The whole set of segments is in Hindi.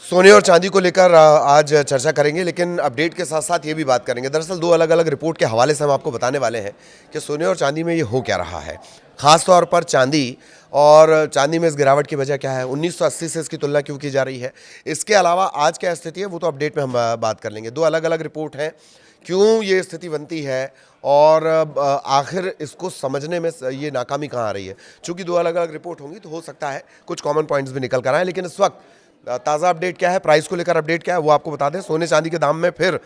सोने और चांदी को लेकर आज चर्चा करेंगे, लेकिन अपडेट के साथ साथ ये भी बात करेंगे। दरअसल दो अलग अलग रिपोर्ट के हवाले से हम आपको बताने वाले हैं कि सोने और चांदी में ये हो क्या रहा है। खास तौर पर चांदी में इस गिरावट की वजह क्या है, 1980 से इसकी तुलना क्यों की जा रही है, इसके अलावा आज क्या स्थिति है वो तो अपडेट में हम बात कर लेंगे। दो अलग अलग रिपोर्ट हैं, क्यों ये स्थिति बनती है और आखिर इसको समझने में ये नाकामी कहाँ आ रही है। चूँकि दो अलग अलग रिपोर्ट होंगी तो हो सकता है कुछ कॉमन पॉइंट्स भी निकल कर आए, लेकिन इस वक्त ताज़ा अपडेट क्या है, प्राइस को लेकर अपडेट क्या है वो आपको बता दें। सोने चांदी के दाम में फिर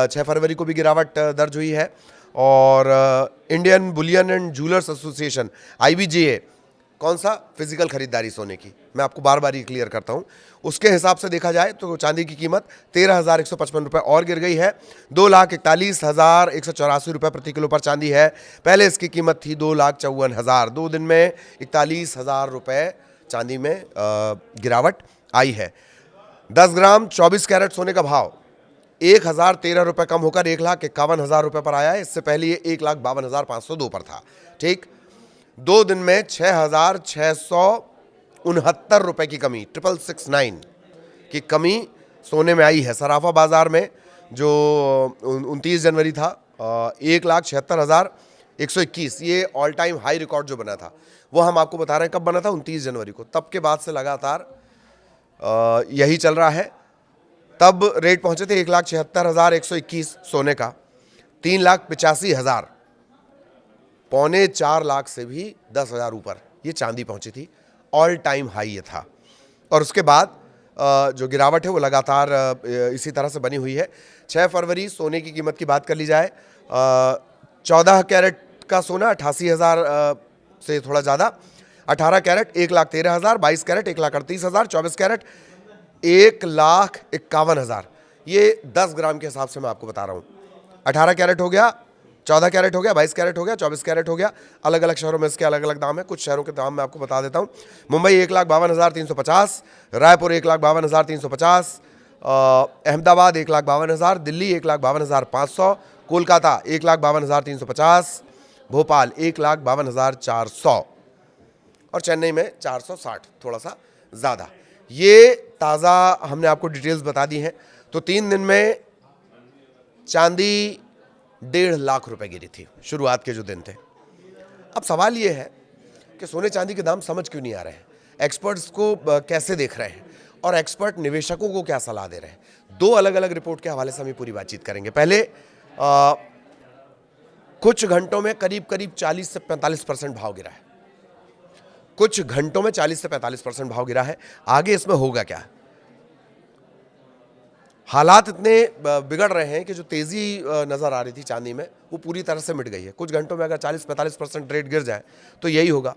6 फरवरी को भी गिरावट दर्ज हुई है और Indian Boolean and jewellers association IBJA, कौन सा, फिजिकल खरीदारी सोने की, मैं आपको बार बार ये क्लियर करता हूँ, उसके हिसाब से देखा जाए तो चांदी की कीमत 13,155 रुपये और गिर गई है। 2,41,184 रुपये प्रति किलो पर चांदी है। पहले इसकी कीमत थी 2,54,000। 2 दिन में 41,000 रुपये चांदी में गिरावट आई है। 10 ग्राम 24 कैरेट सोने का भाव 1,013 रुपये कम होकर 1,51,000 रुपये पर आया है। इससे पहले ये 1,52,502 पर था। ठीक, 2 दिन में 6,669 रुपये की कमी, 669 की कमी सोने में आई है। सराफा बाजार में जो 29 जनवरी था 1,76,121, ये ऑल टाइम हाई रिकॉर्ड जो बना था वो हम आपको बता रहे हैं कब बना था, 29 जनवरी को। तब के बाद से लगातार यही चल रहा है। तब रेट पहुंचे थे 1,76,121 सोने का, 3,85,000, 3.25 से भी 10,000 ऊपर ये चांदी पहुंची थी। ऑल टाइम हाई ये था। और उसके बाद जो गिरावट है वो लगातार इसी तरह से बनी हुई है। 6 फरवरी सोने की कीमत की बात कर ली जाए, 14 कैरेट का सोना 88,000 से थोड़ा ज़्यादा, 18 कैरेट 1,13,000, 22 कैरेट 1,38,000, 24 कैरेट 1,51,000। ये 10 ग्राम के हिसाब से मैं आपको बता रहा हूँ। 18 कैरेट हो गया, 14 कैरेट हो गया, 22 कैरेट हो गया, 24 कैरेट हो गया। अलग अलग शहरों में इसके अलग अलग दाम है। कुछ शहरों के दाम मैं आपको बता देता हूँ। मुंबई 1,52,350, रायपुर 1,52,350, अहमदाबाद 1,52,000, दिल्ली 1,52,500, कोलकाता 1,52,350, भोपाल 1,52,400 और चेन्नई में 460, थोड़ा सा ज़्यादा। ये ताज़ा हमने आपको डिटेल्स बता दी हैं। तो 3 दिन में चांदी 1.5 लाख रुपए गिरी थी, शुरुआत के जो दिन थे। अब सवाल ये है कि सोने चांदी के दाम समझ क्यों नहीं आ रहे हैं, एक्सपर्ट्स को कैसे देख रहे हैं और एक्सपर्ट निवेशकों को क्या सलाह दे रहे हैं। दो अलग अलग रिपोर्ट के हवाले से हम पूरी बातचीत करेंगे। पहले कुछ घंटों में करीब करीब 40 से 45% भाव गिरा है। कुछ घंटों में 40 से 45% भाव गिरा है। आगे इसमें होगा क्या? हालात इतने बिगड़ रहे हैं कि जो तेजी नजर आ रही थी चांदी में वो पूरी तरह से मिट गई है। कुछ घंटों में अगर 40-45% रेट गिर जाए तो यही होगा।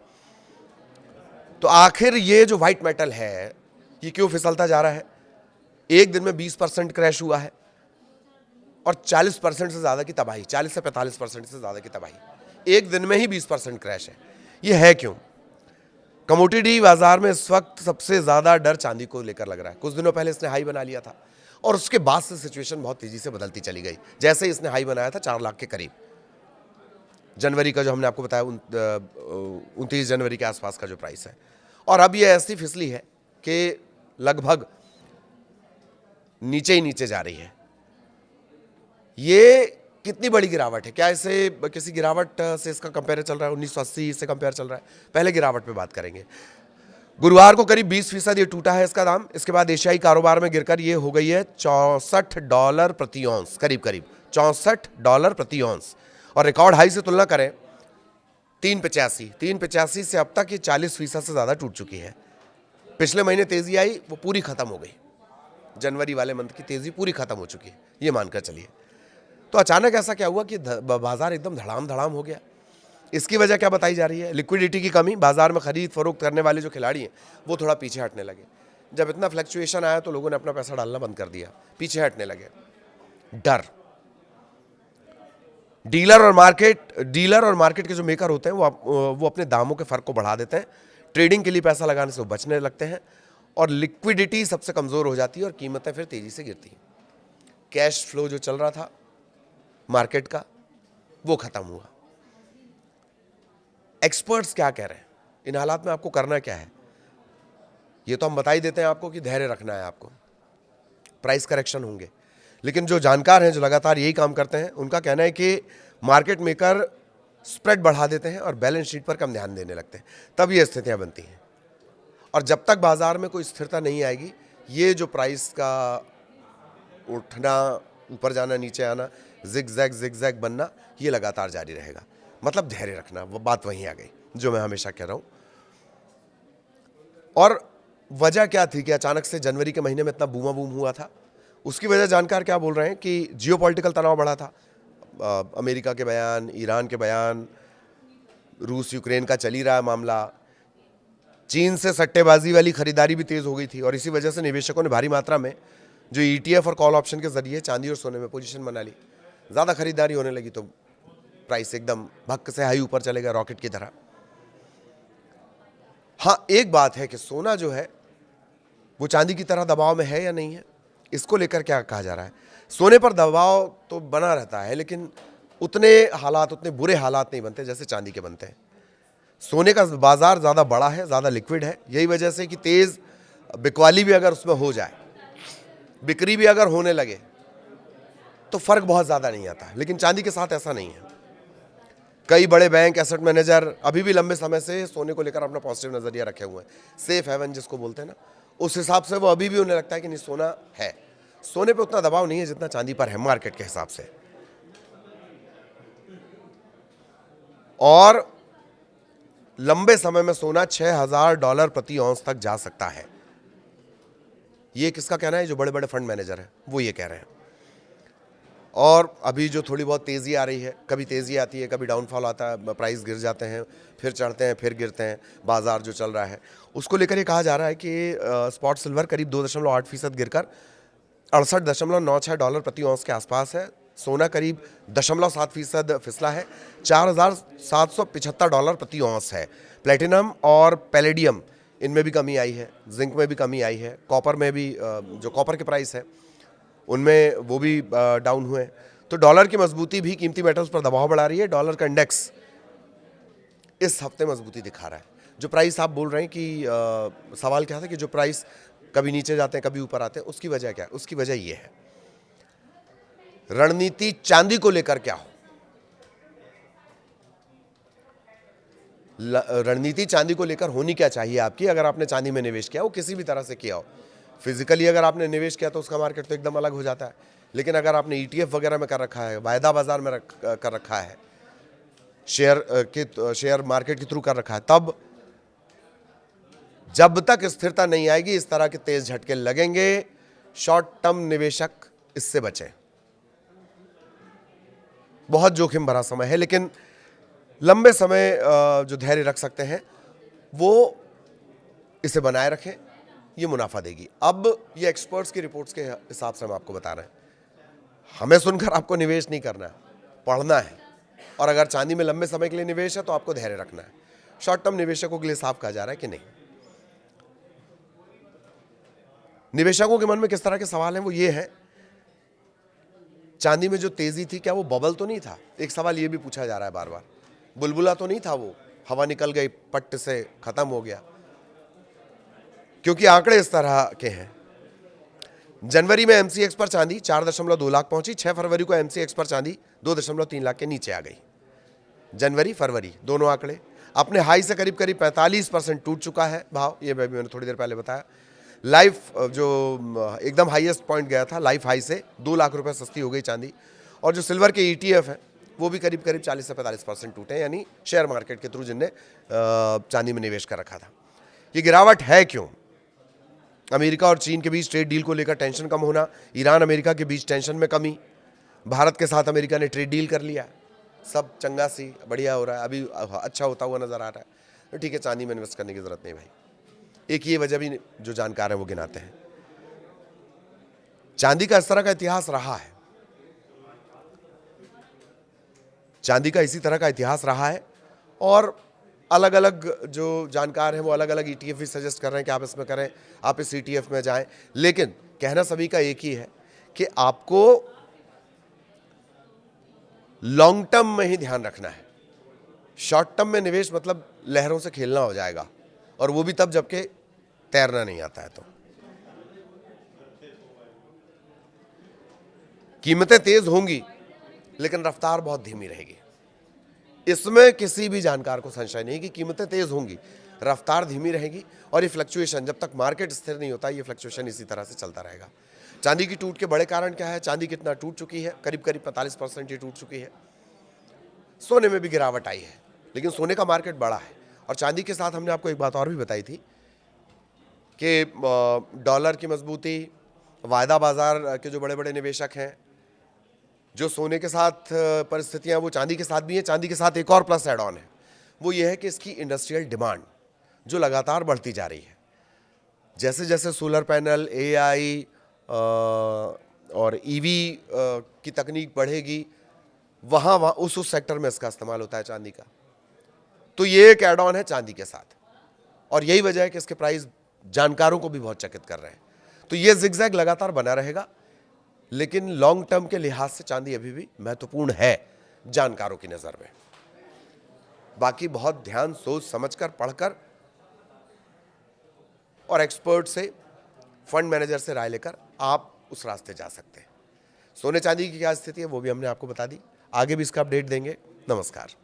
तो आखिर ये जो व्हाइट मेटल है ये क्यों फिसलता जा रहा है? एक दिन में 20% क्रैश हुआ है और 40% से ज्यादा की तबाही, 40 से 45% से ज्यादा की तबाही एक दिन में ही 20% क्रैश है। ये है क्यों? कमोडिटी बाजार में इस वक्त सबसे ज्यादा डर चांदी को लेकर लग रहा है। कुछ दिनों पहले इसने हाई बना लिया था और उसके बाद से सिचुएशन बहुत तेजी से बदलती चली गई। जैसे ही इसने हाई बनाया था 4 लाख के करीब, जनवरी का जो हमने आपको बताया 29 जनवरी के आसपास का जो प्राइस है, और अब ये ऐसी फिसली है कि लगभग नीचे ही नीचे जा रही है। ये कितनी बड़ी गिरावट है? क्या इसे किसी गिरावट से इसका कंपेयर चल रहा है? 1980 से कंपेयर चल रहा है? पहले गिरावट पे बात करेंगे। गुरुवार को करीब 20% ये टूटा है इसका दाम। इसके बाद एशियाई कारोबार में गिरकर ये हो गई है $64 प्रति औंस, करीब करीब $64 प्रति औंस। और रिकॉर्ड हाई से तुलना करें 385 से अब तक ये 40% से ज़्यादा टूट चुकी है। पिछले महीने तेज़ी आई वो पूरी ख़त्म हो गई। जनवरी वाले मंथ की तेज़ी पूरी ख़त्म हो चुकी है, ये मानकर चलिए। तो अचानक ऐसा क्या हुआ कि बाजार एकदम धड़ाम धड़ाम हो गया? इसकी वजह क्या बताई जा रही है? लिक्विडिटी की कमी। बाजार में खरीद फरोख्त करने वाले जो खिलाड़ी हैं वो थोड़ा पीछे हटने लगे। जब इतना फ्लक्चुएशन आया तो लोगों ने अपना पैसा डालना बंद कर दिया, पीछे हटने लगे। डर। डीलर और मार्केट के जो मेकर होते हैं वो अपने दामों के फर्क को बढ़ा देते हैं। ट्रेडिंग के लिए पैसा लगाने से वो बचने लगते हैं और लिक्विडिटी सबसे कमजोर हो जाती है और कीमतें फिर तेजी से गिरती हैं। कैश फ्लो जो चल रहा था मार्केट का वो खत्म हुआ। एक्सपर्ट्स क्या कह रहे हैं? इन हालात में आपको करना क्या है? ये तो हम बता ही देते हैं आपको कि धैर्य रखना है आपको, प्राइस करेक्शन होंगे। लेकिन जो जानकार हैं, जो लगातार यही काम करते हैं, उनका कहना है कि मार्केट मेकर स्प्रेड बढ़ा देते हैं और बैलेंस शीट पर कम ध्यान देने लगते हैं, तब ये स्थितियां बनती हैं। और जब तक बाजार में कोई स्थिरता नहीं आएगी, ये जो प्राइस का उठना, ऊपर जाना, नीचे आना, जिग जैग बनना, ये लगातार जारी रहेगा। मतलब धैर्य रखना, वो बात वहीं आ गई जो मैं हमेशा कह रहा हूं। और वजह क्या थी कि अचानक से जनवरी के महीने में इतना बूमा बूम हुआ था? उसकी वजह जानकार क्या बोल रहे हैं कि जियोपॉलिटिकल तनाव बढ़ा था। अमेरिका के बयान, ईरान के बयान, रूस यूक्रेन का चल ही रहा है मामला, चीन से सट्टेबाजी वाली खरीदारी भी तेज हो गई थी, और इसी वजह से निवेशकों ने भारी मात्रा में जो ETF और कॉल ऑप्शन के जरिए चांदी और सोने में पोजीशन बना ली। ज़्यादा खरीदारी होने लगी तो प्राइस एकदम भक्क से हाई ऊपर चलेगा, रॉकेट की तरह। हाँ, एक बात है कि सोना जो है वो चांदी की तरह दबाव में है या नहीं है, इसको लेकर क्या कहा जा रहा है। सोने पर दबाव तो बना रहता है, लेकिन उतने हालात, उतने बुरे हालात नहीं बनते जैसे चांदी के बनते हैं। सोने का बाजार ज़्यादा बड़ा है, ज़्यादा लिक्विड है, यही वजह से कि तेज़ बिकवाली भी अगर उसमें हो जाए, बिक्री भी अगर होने लगे, तो फर्क बहुत ज़्यादा नहीं आता। लेकिन चांदी के साथ ऐसा नहीं है। कई बड़े बैंक, एसेट मैनेजर अभी भी लंबे समय से सोने को लेकर अपना पॉजिटिव नज़रिया रखे हुए हैं, सेफ हेवन जिसको बोलते हैं ना, उस हिसाब से वो अभी भी उन्हें लगता है कि नहीं, सोना है। सोने पे उतना दबाव नहीं है जितना चांदी पर है मार्केट के हिसाब से। और लंबे समय में सोना $6,000 प्रति औंस तक जा सकता है। ये किसका कहना है? जो बड़े बड़े फंड मैनेजर हैं वो ये कह रहे हैं। और अभी जो थोड़ी बहुत तेज़ी आ रही है, कभी तेज़ी आती है, कभी डाउनफॉल आता है, प्राइस गिर जाते हैं, फिर चढ़ते हैं, फिर गिरते हैं, बाजार जो चल रहा है उसको लेकर ये कहा जा रहा है कि स्पॉट सिल्वर करीब 2.8% गिरकर $68.96 प्रति औंस के आसपास है। सोना करीब 0.7% फिसला है, $4,775 प्रति औंस है। प्लेटिनम और पैलेडियम, इनमें भी कमी आई है, जिंक में भी कमी आई है, कॉपर में भी जो कॉपर के प्राइस है उनमें वो भी डाउन हुए। तो डॉलर की मजबूती भी कीमती मेटल्स पर दबाव बढ़ा रही है। डॉलर का इंडेक्स इस हफ्ते मजबूती दिखा रहा है। जो प्राइस आप बोल रहे हैं कि सवाल क्या था कि जो प्राइस कभी नीचे जाते हैं, कभी ऊपर आते हैं, उसकी वजह क्या है? उसकी वजह ये है, रणनीति चांदी को लेकर क्या हो। रणनीति चांदी को लेकर होनी क्या चाहिए आपकी? अगर आपने चांदी में निवेश किया हो, किसी भी तरह से किया हो, फिजिकली अगर आपने निवेश किया तो उसका मार्केट तो एकदम अलग हो जाता है। लेकिन अगर आपने ETF वगैरह में कर रखा है, वायदा बाजार में कर रखा है, शेयर मार्केट के थ्रू कर रखा है, तब जब तक स्थिरता नहीं आएगी इस तरह के तेज झटके लगेंगे। शॉर्ट टर्म निवेशक इससे बचें। बहुत जोखिम भरा समय है, लेकिन लंबे समय जो धैर्य रख सकते हैं वो इसे बनाए रखें, ये मुनाफा देगी। अब ये एक्सपर्ट्स की रिपोर्ट्स के हिसाब से हम आपको बता रहे हैं, हमें सुनकर आपको निवेश नहीं करना है, पढ़ना है। और अगर चांदी में लंबे समय के लिए निवेश है तो आपको धैर्य रखना है। शॉर्ट टर्म निवेशकों के लिए साफ कहा जा रहा है कि नहीं। निवेशकों के मन में किस तरह के सवाल हैं वो ये है, चांदी में जो तेजी थी क्या वो बबल तो नहीं था? एक सवाल ये भी पूछा जा रहा है बार बार, बुलबुला तो नहीं था वो, हवा निकल गई, पट्ट से खत्म हो गया? क्योंकि आंकड़े इस तरह के हैं। जनवरी में MCX पर चांदी 4.2 लाख पहुंची, 6 फरवरी को MCX पर चांदी 2.3 लाख के नीचे आ गई। जनवरी फरवरी दोनों आंकड़े अपने हाई से करीब 45% टूट चुका है भाव। ये मैंने थोड़ी देर पहले बताया। लाइफ जो एकदम हाईएस्ट पॉइंट गया था, लाइफ हाई से 2 लाख रुपए सस्ती हो गई चांदी। और जो सिल्वर के ETF है वो भी करीब 40 से 45% टूटे, यानी शेयर मार्केट के थ्रू जिनने चांदी में निवेश कर रखा था। ये गिरावट है क्यों? अमेरिका और चीन के बीच ट्रेड डील को लेकर टेंशन कम होना, ईरान अमेरिका के बीच टेंशन में कमी, भारत के साथ अमेरिका ने ट्रेड डील कर लिया, सब चंगा सी बढ़िया हो रहा है, अभी अच्छा होता हुआ नजर आ रहा है, तो ठीक है, चांदी में इन्वेस्ट करने की जरूरत नहीं भाई। एक ये वजह भी जो जानकार है वो गिनाते हैं। चांदी का इस तरह का इतिहास रहा है, चांदी का इसी तरह का इतिहास रहा है, और अलग अलग जो जानकार हैं वो अलग अलग ETF भी सजेस्ट कर रहे हैं कि आप इसमें करें, आप इस ETF में जाएं। लेकिन कहना सभी का एक ही है कि आपको लॉन्ग टर्म में ही ध्यान रखना है। शॉर्ट टर्म में निवेश मतलब लहरों से खेलना हो जाएगा, और वो भी तब जबकि तैरना नहीं आता है तो। कीमतें तेज होंगी लेकिन रफ्तार बहुत धीमी रहेगी। इसमें किसी भी जानकार को संशय नहीं कि कीमतें तेज होंगी, रफ्तार धीमी रहेगी और ये फ्लक्चुएशन जब तक मार्केट स्थिर नहीं होता, ये फ्लक्चुएशन इसी तरह से चलता रहेगा। चांदी की टूट के बड़े कारण क्या है? चांदी कितना टूट चुकी है? करीब करीब 45% ये टूट चुकी है। सोने में भी गिरावट आई है, लेकिन सोने का मार्केट बड़ा है। और चांदी के साथ हमने आपको एक बात और भी बताई थी कि डॉलर की मजबूती, वायदा बाजार के जो बड़े बड़े निवेशक हैं, जो सोने के साथ परिस्थितियां वो चांदी के साथ भी हैं। चांदी के साथ एक और प्लस एड ऑन है, वो ये है कि इसकी इंडस्ट्रियल डिमांड जो लगातार बढ़ती जा रही है। जैसे जैसे सोलर पैनल, एआई और ईवी की तकनीक बढ़ेगी, वहाँ उस सेक्टर में इसका इस्तेमाल होता है चांदी का। तो ये एक एड ऑन है चांदी के साथ, और यही वजह है कि इसके प्राइस जानकारों को भी बहुत चकित कर रहे हैं। तो ये जिगजैग लगातार बना रहेगा, लेकिन लॉन्ग टर्म के लिहाज से चांदी अभी भी महत्वपूर्ण है जानकारों की नज़र में। बाकी बहुत ध्यान, सोच समझकर, पढ़कर और एक्सपर्ट से, फंड मैनेजर से राय लेकर आप उस रास्ते जा सकते हैं। सोने चांदी की क्या स्थिति है वो भी हमने आपको बता दी। आगे भी इसका अपडेट देंगे। नमस्कार।